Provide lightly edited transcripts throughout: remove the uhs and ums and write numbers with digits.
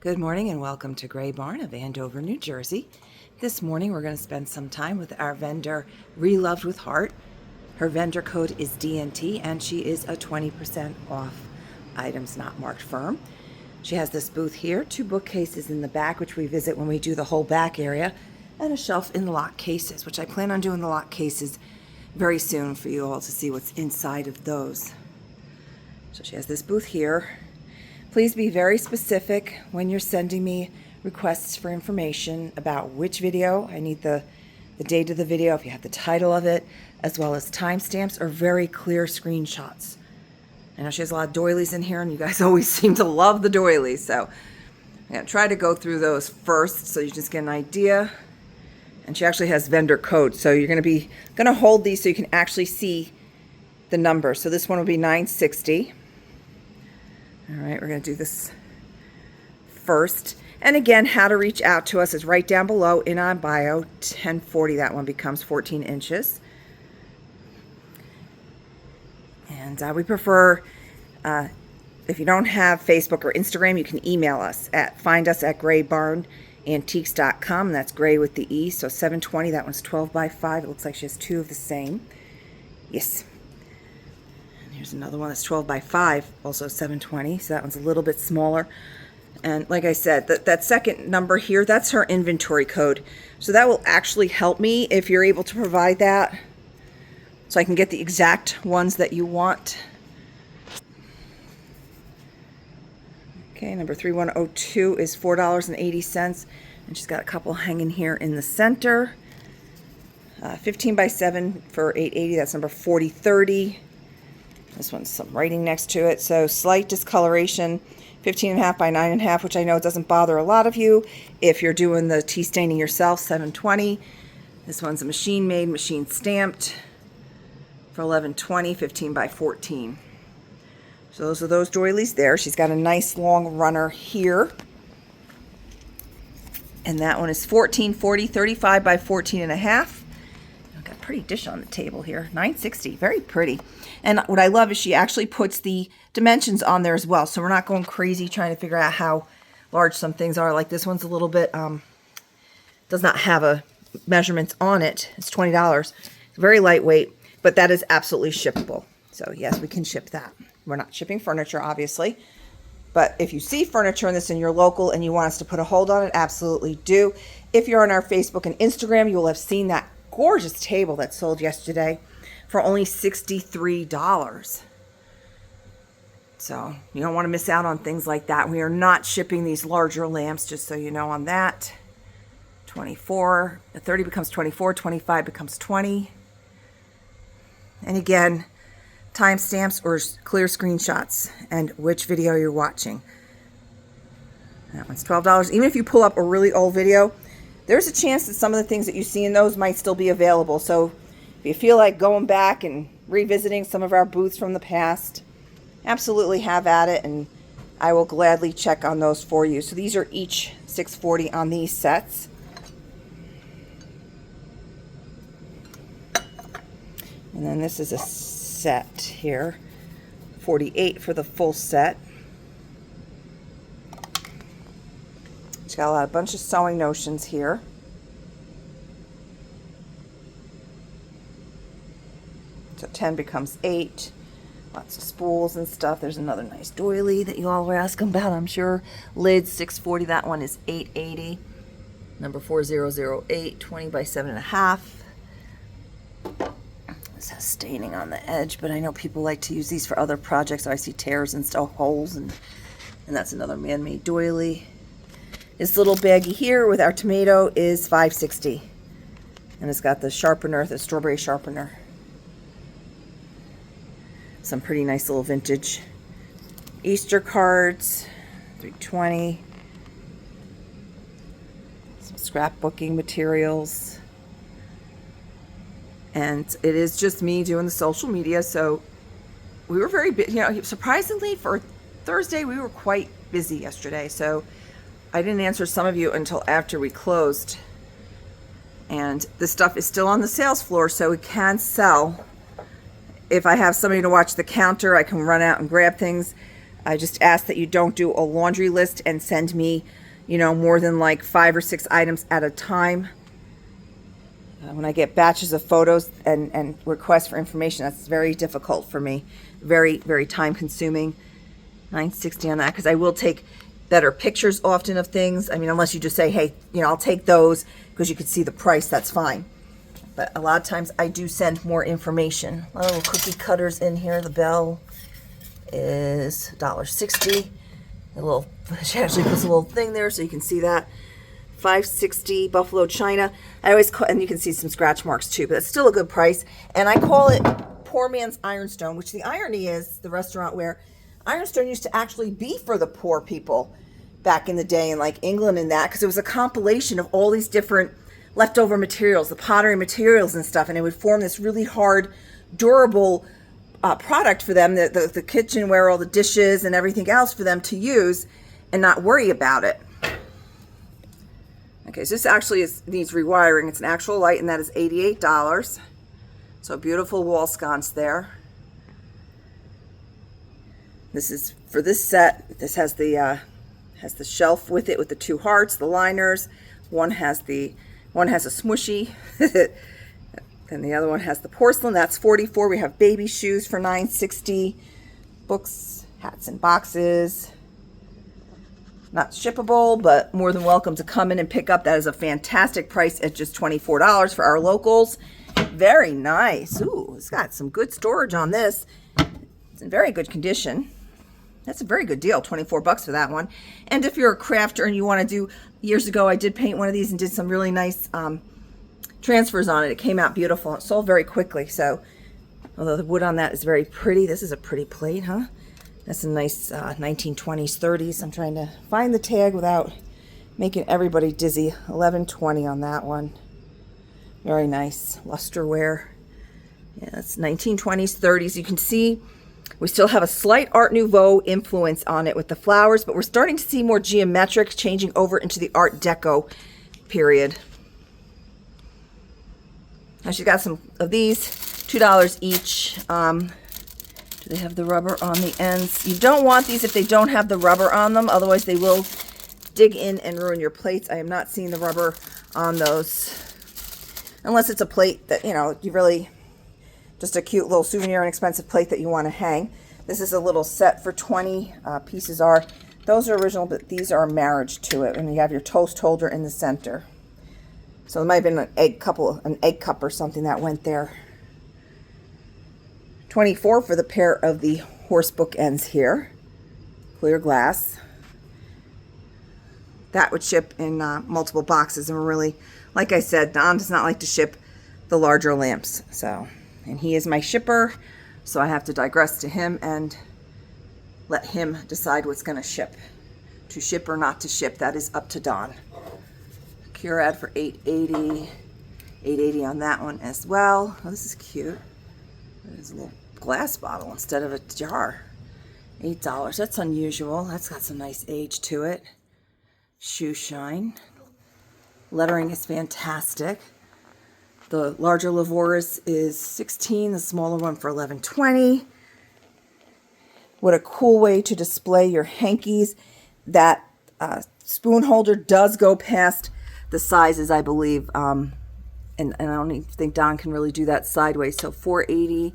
Good morning and welcome to Gray Barn of Andover, New Jersey. This morning we're going to spend some time with our vendor, Reloved with Hart. Her vendor code is DNT and she is a 20% off items not marked firm. She has this booth here, 2 bookcases in the back, which we visit when we do the whole back area, and a shelf in the lock cases, which I plan on doing the lock cases very soon for you all to see what's inside of those. So she has this booth here. Please be very specific when you're sending me requests for information about which video. I need the date of the video, if you have the title of it, as well as timestamps or very clear screenshots. I know she has a lot of doilies in here, and you guys always seem to love the doilies, so I'm going to try to go through those first so you just get an idea. And she actually has vendor codes, so you're going to hold these so you can actually see the number. So this one will be 960. All right, we're going to do this first. And again, how to reach out to us is right down below in our bio. 1040, that one becomes 14 inches. And we prefer, if you don't have Facebook or Instagram, you can email us find us at graybarnantiques.com. That's gray with the E, so 720. That one's 12 by 5. It looks like she has 2 of the same. Yes. Here's another one that's 12 by 5, also 720, so that one's a little bit smaller. And like I said, that second number here, that's her inventory code. So that will actually help me if you're able to provide that, so I can get the exact ones that you want. Okay, number 3102 is $4.80, and she's got a couple hanging here in the center. 15 by 7 for $8.80, that's number 4030. This one's some writing next to it. So slight discoloration, 15.5 by 9.5, which I know doesn't bother a lot of you. If you're doing the tea staining yourself, 720. This one's a machine made, machine stamped for 1120, 15 by 14. So those are those doilies there. She's got a nice long runner here. And that one is 1440, 35 by 14.5. Pretty dish on the table here. 960, very pretty. And what I love is she actually puts the dimensions on there as well, so we're not going crazy trying to figure out how large some things are. Like this one's a little bit does not have a measurements on it. It's $20. It's very lightweight, but that is absolutely shippable. So yes, we can ship that. We're not shipping furniture, obviously, but if you see furniture in this and you're local and you want us to put a hold on it, absolutely do. If you're on our Facebook and Instagram, you will have seen that gorgeous table that sold yesterday for only $63. So you don't want to miss out on things like that. We are not shipping these larger lamps, just so you know on that. 24, 30 becomes 24, 25 becomes 20. And again, timestamps or clear screenshots and which video you're watching. That one's $12. Even if you pull up a really old video, there's a chance that some of the things that you see in those might still be available. So if you feel like going back and revisiting some of our booths from the past, absolutely have at it, and I will gladly check on those for you. So these are each $6.40 on these sets. And then this is a set here, $48 for the full set. She's got a bunch of sewing notions here. So 10 becomes 8. Lots of spools and stuff. There's another nice doily that you all were asking about, I'm sure. Lids, $6.40. That one is $8.80. Number 4008, 20 by 7.5. This has staining on the edge, but I know people like to use these for other projects. So I see tears and stuff, holes, and that's another man-made doily. This little baggie here with our tomato is $5.60. And it's got the sharpener, the strawberry sharpener. Some pretty nice little vintage Easter cards, $3.20. Some scrapbooking materials. And it is just me doing the social media, so we were very busy. You know, surprisingly for Thursday, we were quite busy yesterday, so I didn't answer some of you until after we closed. And the stuff is still on the sales floor, so it can sell. If I have somebody to watch the counter, I can run out and grab things. I just ask that you don't do a laundry list and send me, you know, more than like 5 or 6 items at a time. When I get batches of photos and requests for information, that's very difficult for me. Very, very time consuming. $9.60 on that, because I will take better pictures often of things. I mean, unless you just say, hey, you know, I'll take those because you can see the price, that's fine. But a lot of times I do send more information. A lot of little cookie cutters in here. The bell is $1.60. She actually puts a little thing there so you can see that. $5.60 Buffalo China. I always call, and you can see some scratch marks too, but it's still a good price. And I call it poor man's ironstone, which the irony is the restaurant where ironstone used to actually be for the poor people back in the day in like England and that, because it was a compilation of all these different leftover materials, the pottery materials and stuff, and it would form this really hard, durable product for them, the kitchenware, all the dishes and everything else for them to use and not worry about it. Okay, so this actually needs rewiring. It's an actual light, and that is $88. So beautiful wall sconce there. This is for this set. This has the shelf with it with the 2 hearts, the liners. One has a smushy, and the other one has the porcelain. That's $44. We have baby shoes for $9.60. Books, hats, and boxes. Not shippable, but more than welcome to come in and pick up. That is a fantastic price at just $24 for our locals. Very nice. Ooh, it's got some good storage on this. It's in very good condition. That's a very good deal, 24 bucks for that one. And if you're a crafter and you want to do, years ago I did paint one of these and did some really nice transfers on it. It came out beautiful. It sold very quickly. So, although the wood on that is very pretty, this is a pretty plate, huh? That's a nice 1920s, 30s. I'm trying to find the tag without making everybody dizzy. $11.20 on that one. Very nice. Lusterware. Yeah, that's 1920s, 30s. You can see we still have a slight Art Nouveau influence on it with the flowers, but we're starting to see more geometric, changing over into the Art Deco period. Now she's got some of these, $2 each. They have the rubber on the ends. You don't want these if they don't have the rubber on them, otherwise they will dig in and ruin your plates. I am not seeing the rubber on those, unless it's a plate that, you know, you really, just a cute little souvenir, inexpensive plate that you want to hang. This is a little set for 20 pieces are. Those are original, but these are a marriage to it, and you have your toast holder in the center. So there might have been an egg cup or something that went there. $24 for the pair of the horse book ends here. Clear glass. That would ship in multiple boxes, and we're really, like I said, Don does not like to ship the larger lamps. So, and he is my shipper, so I have to digress to him and let him decide what's going to ship. To ship or not to ship, that is up to Don. Curad for $8.80. $8.80 on that one as well. Oh, this is cute. There's a little glass bottle instead of a jar. $8. That's unusual. That's got some nice age to it. Shoe shine. Lettering is fantastic. The larger Lavoris is $16. The smaller one for $11.20. What a cool way to display your hankies. That spoon holder does go past the sizes, I believe. And I don't even think Don can really do that sideways. So $4.80,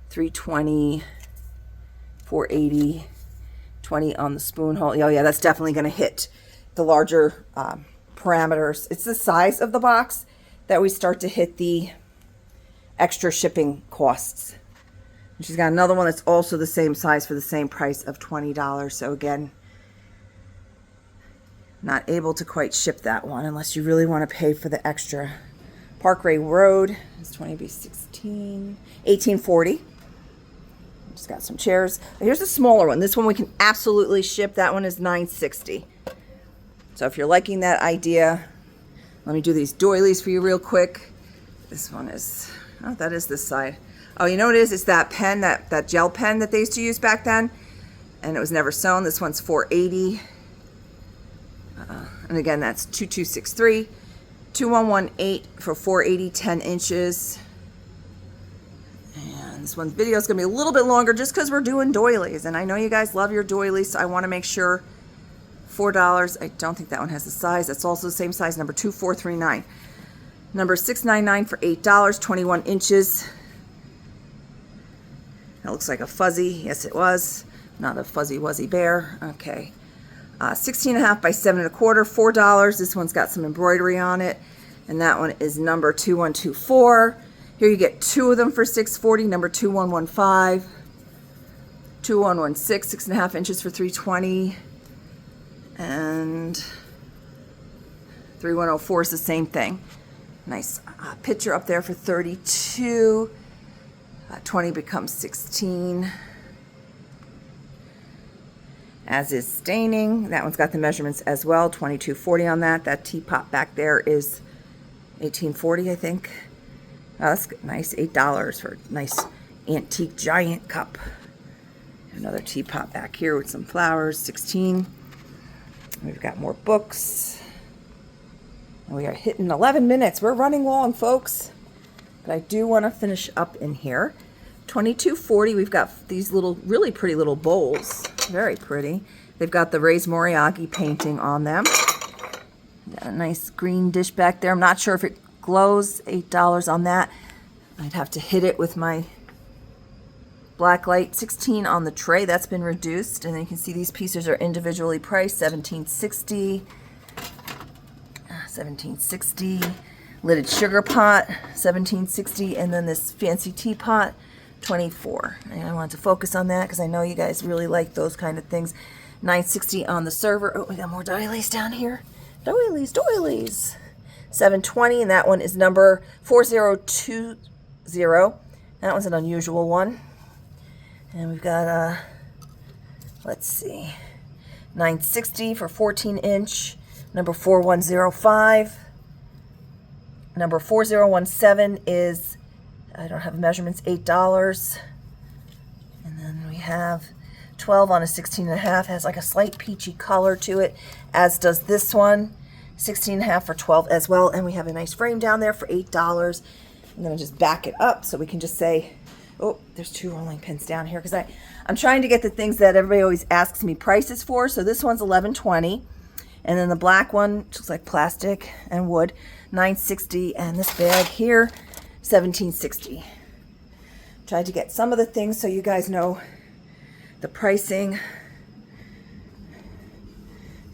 $3.20, $4.80, $20 on the spoon hole. Oh yeah, that's definitely going to hit the larger parameters. It's the size of the box that we start to hit the extra shipping costs. And she's got another one that's also the same size for the same price of $20. So again, not able to quite ship that one unless you really want to pay for the extra. Parkway Road is 20B16, $18.40. Just got some chairs. Here's a smaller one. This one we can absolutely ship. That one is $9.60. So if you're liking that idea, let me do these doilies for you real quick. This one is, oh, that is this side. Oh, you know what it is? It's that pen, that gel pen that they used to use back then, and it was never sewn. This one's $4.80. And again, that's 2263. 2118 for $4.80, 10 inches. And This one's video is going to be a little bit longer just because we're doing doilies. And I know you guys love your doilies, so I want to make sure. $4. I don't think that one has the size. That's also the same size, number 2439. Number 699 for $8, 21 inches. That looks like a fuzzy. Yes, it was. Not a fuzzy wuzzy bear. Okay. 16.5 by 7.25, $4. This one's got some embroidery on it. And that one is number 2124. Here you get two of them for $640. Number 2115. 2116, 6.5 inches for $320. And 3104 is the same thing. Nice picture up there for $32. 20 becomes 16. As is staining. That one's got the measurements as well. 2240 on that. That teapot back there is 1840, I think. Oh, that's nice. $8 for a nice antique giant cup. Another teapot back here with some flowers. 16. We've got more books. And we are hitting 11 minutes. We're running long, folks. But I do want to finish up in here. 2240, we've got these little, really pretty little bowls. Very pretty. They've got the Ray's Moriarty painting on them. Got a nice green dish back there. I'm not sure if it glows. $8 on that. I'd have to hit it with my black light. 16 on the tray. That's been reduced. And then you can see these pieces are individually priced. $17.60. $17.60. Lidded sugar pot. $17.60. And then this fancy teapot. $24. And I wanted to focus on that because I know you guys really like those kind of things. $9.60 on the server. Oh, we got more doilies down here. Doilies. $7.20, and that one is number 4020. That one's an unusual one. And we've got let's see, $9.60 for 14-inch. Number 4105. Number 4017 is, I don't have measurements, $8. And then we have 12 on a 16.5. Has like a slight peachy color to it, as does this one. 16.5 for 12 as well. And we have a nice frame down there for $8. And then I'll just back it up so we can just say, oh, there's two rolling pins down here because I'm trying to get the things that everybody always asks me prices for. So this one's $11.20. And then the black one, which looks like plastic and wood, $9.60. And this bag here, $17.60. Tried to get some of the things so you guys know the pricing.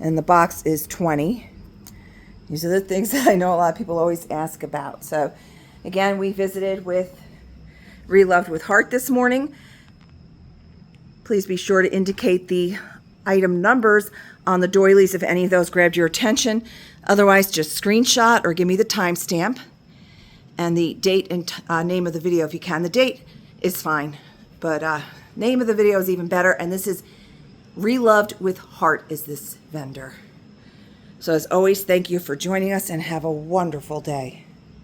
And the box is $20. These are the things that I know a lot of people always ask about. So again, we visited with Reloved with Hart this morning. Please be sure to indicate the item numbers on the doilies if any of those grabbed your attention. Otherwise, just screenshot or give me the timestamp and the date and name of the video if you can. The date is fine, but name of the video is even better. And this is Reloved with Hart is this vendor. So as always, thank you for joining us and have a wonderful day.